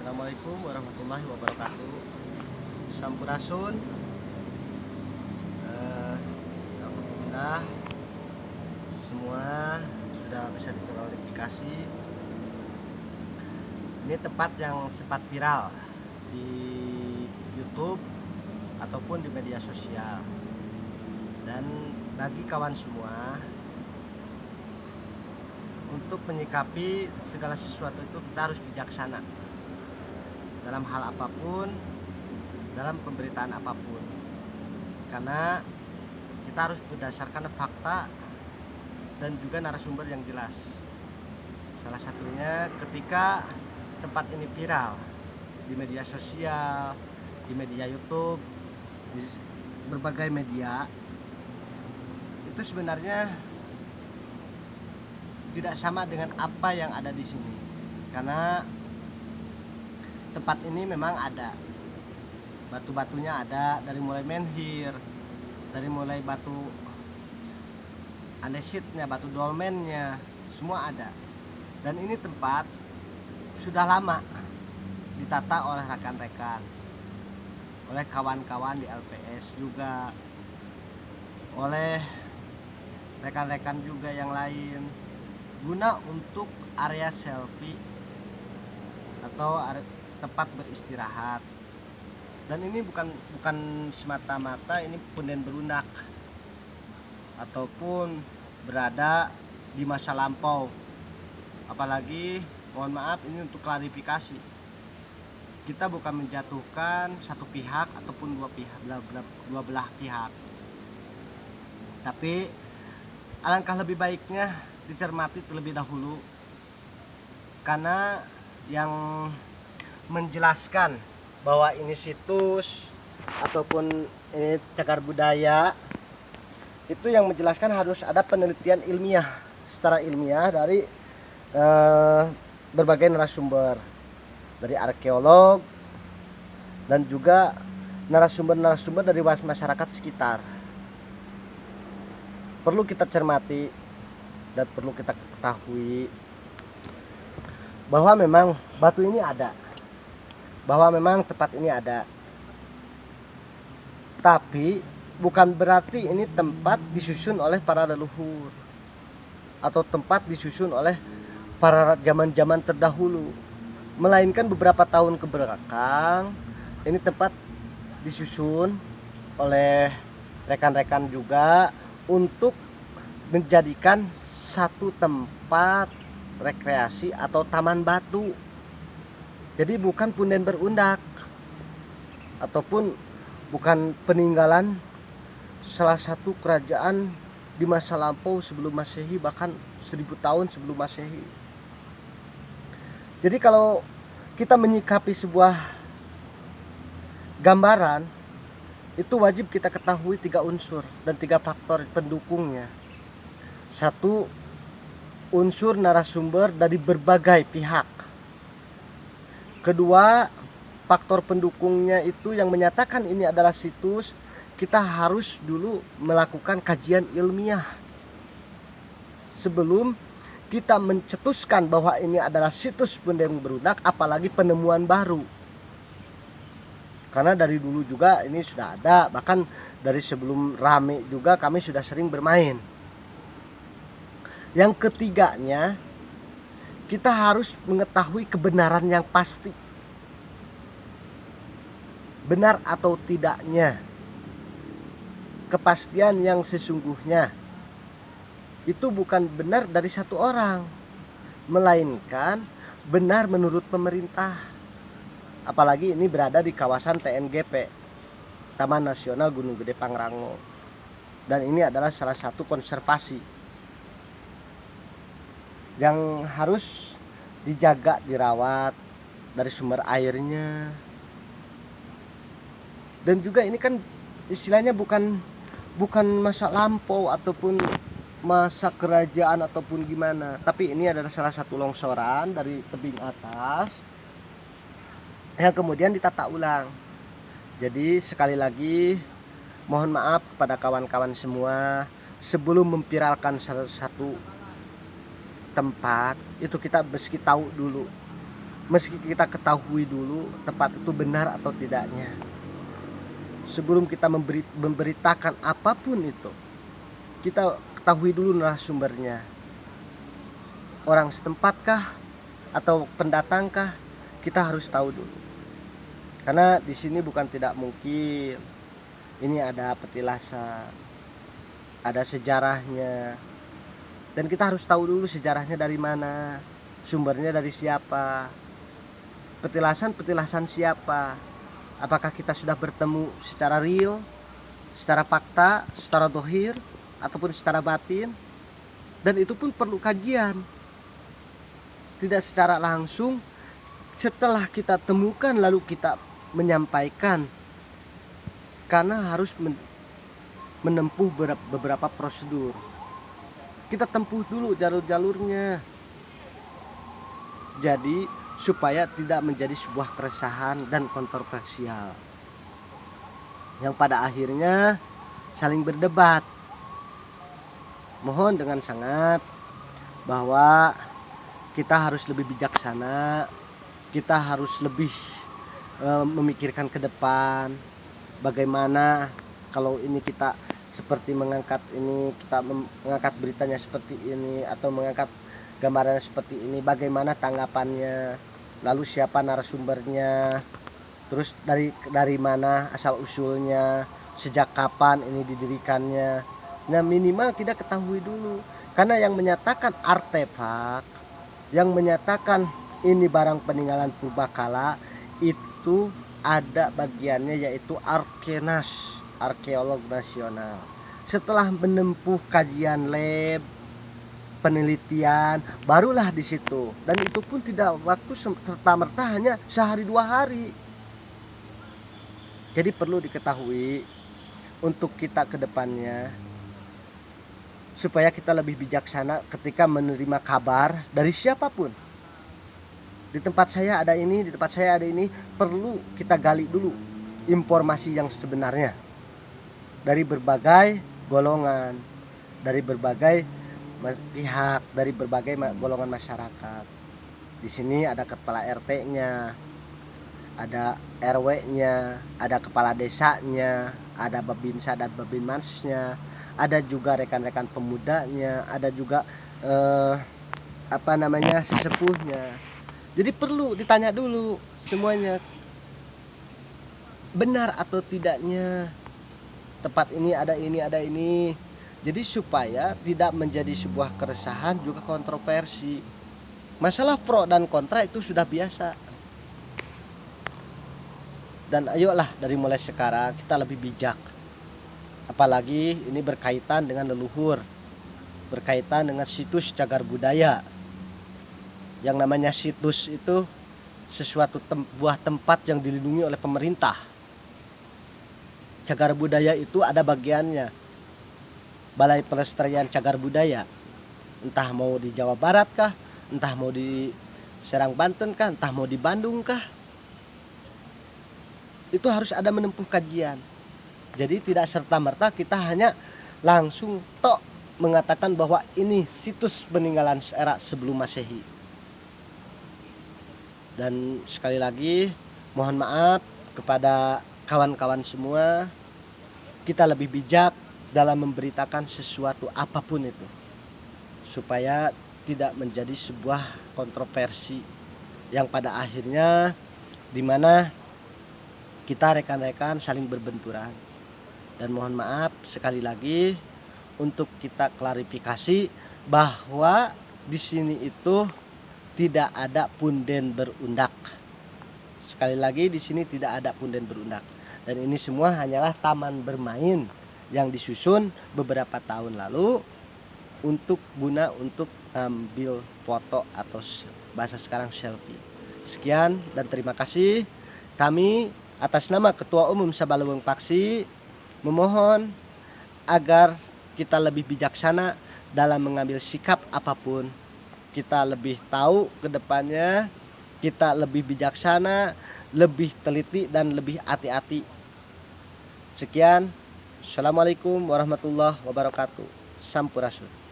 Assalamualaikum warahmatullahi wabarakatuh. Sampurasun. Eh, Alhamdulillah semua sudah bisa diklarifikasi. Ini tempat yang sempat viral di YouTube ataupun di media sosial. Dan bagi kawan semua, untuk menyikapi segala sesuatu itu kita harus bijaksana dalam hal apapun, dalam pemberitaan apapun, karena kita harus berdasarkan fakta dan juga narasumber yang jelas. Salah satunya ketika tempat ini viral di media sosial, di media YouTube, di berbagai media, itu sebenarnya tidak sama dengan apa yang ada di sini, karena tempat ini memang ada batu-batunya, ada dari mulai menhir, dari mulai batu andesitnya, batu dolmennya, semua ada. Dan ini tempat sudah lama ditata oleh rekan-rekan, oleh kawan-kawan di LPS juga, oleh rekan-rekan juga yang lain, guna untuk area selfie atau tempat beristirahat. Dan ini bukan semata-mata ini punden berundak ataupun berada di masa lampau. Apalagi mohon maaf, ini untuk klarifikasi, kita bukan menjatuhkan satu pihak ataupun dua belah pihak, tapi alangkah lebih baiknya dicermati terlebih dahulu, karena yang menjelaskan bahwa ini situs ataupun ini cagar budaya, itu yang menjelaskan harus ada penelitian ilmiah, secara ilmiah dari berbagai narasumber, dari arkeolog dan juga narasumber dari masyarakat sekitar. Perlu kita cermati dan perlu kita ketahui bahwa memang batu ini ada, bahwa memang tempat ini ada, tapi bukan berarti ini tempat disusun oleh para leluhur atau tempat disusun oleh para zaman-zaman terdahulu, melainkan beberapa tahun ke belakang ini tempat disusun oleh rekan-rekan juga untuk menjadikan satu tempat rekreasi atau taman batu. Jadi bukan punden berundak ataupun bukan peninggalan salah satu kerajaan di masa lampau sebelum Masehi, bahkan 1000 tahun sebelum Masehi. Jadi kalau kita menyikapi sebuah gambaran, itu wajib kita ketahui 3 unsur dan 3 faktor pendukungnya. Satu, unsur narasumber dari berbagai pihak. Kedua, faktor pendukungnya itu yang menyatakan ini adalah situs, kita harus dulu melakukan kajian ilmiah sebelum kita mencetuskan bahwa ini adalah situs punden berundak, apalagi penemuan baru. Karena dari dulu juga ini sudah ada, bahkan dari sebelum rame juga kami sudah sering bermain. Yang ketiganya, kita harus mengetahui kebenaran yang pasti, benar atau tidaknya, kepastian yang sesungguhnya. Itu bukan benar dari satu orang, melainkan benar menurut pemerintah. Apalagi ini berada di kawasan TNGP, Taman Nasional Gunung Gede Pangrango, dan ini adalah salah satu konservasi yang harus dijaga, dirawat, dari sumber airnya. Dan juga ini kan istilahnya bukan masa lampau ataupun masa kerajaan ataupun gimana, tapi ini adalah salah satu longsoran dari tebing atas yang kemudian ditata ulang. Jadi sekali lagi mohon maaf kepada kawan-kawan semua, sebelum memviralkan satu tempat itu kita mesti tahu dulu meski kita ketahui dulu tempat itu benar atau tidaknya. Sebelum kita memberitakan apapun itu, kita ketahui dulu narasumbernya. Orang setempatkah atau pendatangkah? Kita harus tahu dulu. Karena di sini bukan tidak mungkin. Ini ada petilasan, ada sejarahnya. Dan kita harus tahu dulu sejarahnya dari mana, sumbernya dari siapa, petilasan siapa. Apakah kita sudah bertemu secara real, secara fakta, secara dohir, ataupun secara batin. Dan itu pun perlu kajian. Tidak secara langsung, setelah kita temukan lalu kita menyampaikan. Karena harus menempuh beberapa prosedur. Kita tempuh dulu jalur-jalurnya. Jadi supaya tidak menjadi sebuah keresahan dan kontroversial yang pada akhirnya saling berdebat. Mohon dengan sangat bahwa kita harus lebih bijaksana, kita harus lebih memikirkan ke depan bagaimana kalau ini kita seperti mengangkat ini, kita mengangkat beritanya seperti ini atau mengangkat gambarannya seperti ini, bagaimana tanggapannya, lalu siapa narasumbernya, terus dari mana asal usulnya, sejak kapan ini didirikannya. Nah, minimal kita ketahui dulu, karena yang menyatakan artefak, yang menyatakan ini barang peninggalan purbakala itu ada bagiannya, yaitu Arkenas, arkeolog nasional. Setelah menempuh kajian lab, penelitian, barulah di situ. Dan itu pun tidak waktu serta-merta, hanya sehari 2 hari. Jadi perlu diketahui untuk kita ke depannya, supaya kita lebih bijaksana ketika menerima kabar dari siapapun. Di tempat saya ada ini, di tempat saya ada ini, perlu kita gali dulu informasi yang sebenarnya dari berbagai golongan, dari berbagai pihak, dari berbagai golongan masyarakat. Di sini ada kepala RT-nya, ada RW-nya, ada kepala desanya, ada babinsa dan babinmasnya, ada juga rekan-rekan pemudanya, ada juga sesepuhnya. Jadi perlu ditanya dulu semuanya, benar atau tidaknya tempat ini ada ini, ada ini. Jadi supaya tidak menjadi sebuah keresahan juga kontroversi. Masalah pro dan kontra itu sudah biasa. Dan ayolah dari mulai sekarang kita lebih bijak. Apalagi ini berkaitan dengan leluhur, berkaitan dengan situs cagar budaya. Yang namanya situs itu sesuatu buah tempat yang dilindungi oleh pemerintah. Cagar budaya itu ada bagiannya, Balai Pelestarian Cagar Budaya. Entah mau di Jawa Barat kah, entah mau di Serang Banten kah, entah mau di Bandung kah. Itu harus ada menempuh kajian. Jadi tidak serta-merta kita hanya langsung tok mengatakan bahwa ini situs peninggalan era sebelum Masehi. Dan sekali lagi mohon maaf kepada kawan-kawan semua, kita lebih bijak dalam memberitakan sesuatu apapun itu, supaya tidak menjadi sebuah kontroversi yang pada akhirnya dimana kita rekan-rekan saling berbenturan. Dan mohon maaf sekali lagi untuk kita klarifikasi bahwa di sini itu tidak ada punden berundak. Sekali lagi di sini tidak ada punden berundak. Dan ini semua hanyalah taman bermain yang disusun beberapa tahun lalu untuk ambil foto atau bahasa sekarang selfie. Sekian dan terima kasih. Kami atas nama Ketua Umum Sabalaweng Paksi memohon agar kita lebih bijaksana dalam mengambil sikap apapun. Kita lebih tahu ke depannya, kita lebih bijaksana, lebih teliti dan lebih hati-hati. Sekian. Assalamualaikum warahmatullahi wabarakatuh. Sampurasun.